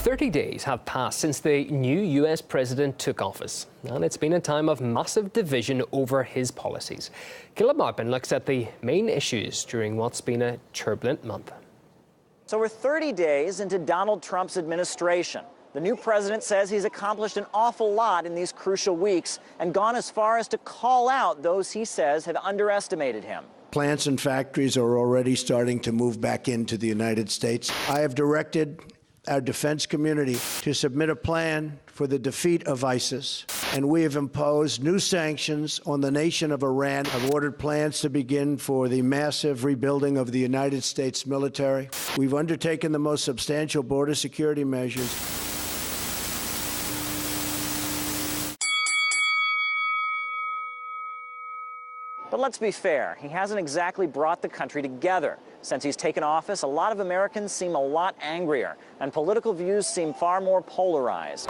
30 days have passed since the new US president took office, and it's been a time of massive division over his policies. Caleb Maupin looks at the main issues during what's been a turbulent month. So we're 30 days into Donald Trump's administration. The new president says he's accomplished an awful lot in these crucial weeks and gone as far as to call out those he says have underestimated him. Plants and factories are already starting to move back into the United States. I have directed our defense community to submit a plan for the defeat of ISIS, and we have imposed new sanctions on the nation of Iran. I've ordered plans to begin for the massive rebuilding of the United States military. We've undertaken the most substantial border security measures. But let's be fair, he hasn't exactly brought the country together. Since he's taken office, a lot of Americans seem a lot angrier, and political views seem far more polarized.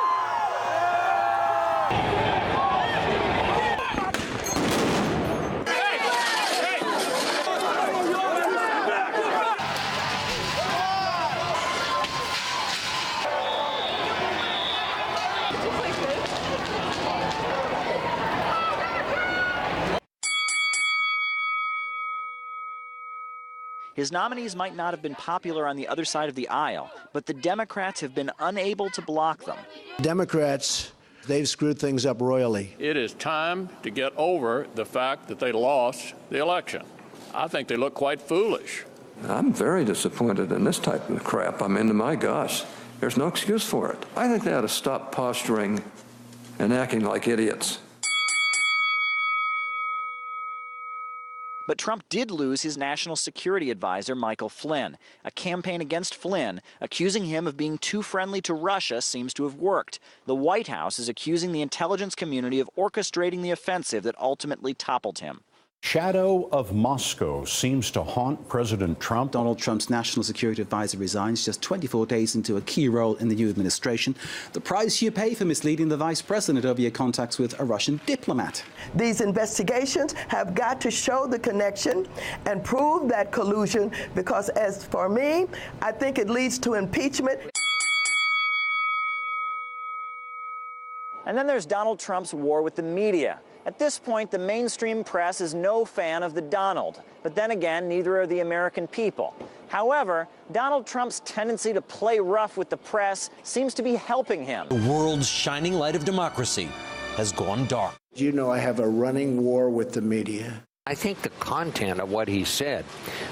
His nominees might not have been popular on the other side of the aisle, but the Democrats have been unable to block them. Democrats, they've screwed things up royally. It is time to get over the fact that they lost the election. I think they look quite foolish. I'm very disappointed in this type of crap. I mean, my gosh, there's no excuse for it. I think they ought to stop posturing and acting like idiots. But Trump did lose his national security advisor, Michael Flynn. A campaign against Flynn, accusing him of being too friendly to Russia, seems to have worked. The White House is accusing the intelligence community of orchestrating the offensive that ultimately toppled him. Shadow of Moscow seems to haunt President Trump. Donald Trump's national security advisor resigns just 24 days into a key role in the new administration. The price you pay for misleading the vice president over your contacts with a Russian diplomat. These investigations have got to show the connection and prove that collusion, because as for me, I think it leads to impeachment. And then there's Donald Trump's war with the media. At this point, the mainstream press is no fan of the Donald. But then again, neither are the American people. However, Donald Trump's tendency to play rough with the press seems to be helping him. The world's shining light of democracy has gone dark. You know, I have a running war with the media. I think the content of what he said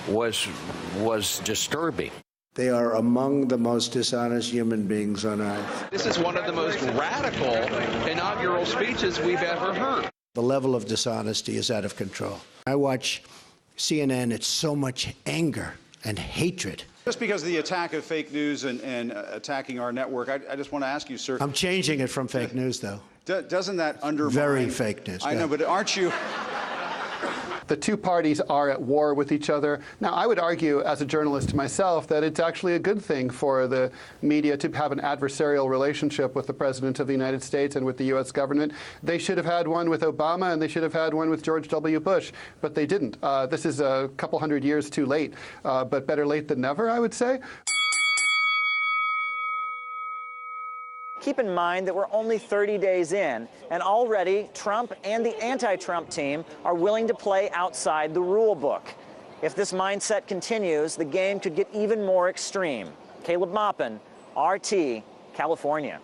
was disturbing. They are among the most dishonest human beings on earth. This is one of the most radical inaugural speeches we've ever heard. The level of dishonesty is out of control. I watch CNN, it's so much anger and hatred. Just because of the attack of fake news and attacking our network, I just want to ask you, sir. I'm changing it from fake news, though. Doesn't that undermine... Very fake news. I know, but aren't you... The two parties are at war with each other. Now, I would argue, as a journalist myself, that it's actually a good thing for the media to have an adversarial relationship with the President of the United States and with the U.S. government. They should have had one with Obama, and they should have had one with George W. Bush, but they didn't. This is a couple hundred years too late, but better late than never, I would say. Keep in mind that we're only 30 days in, and already Trump and the anti-Trump team are willing to play outside the rule book. If this mindset continues, the game could get even more extreme. Caleb Maupin, RT, California.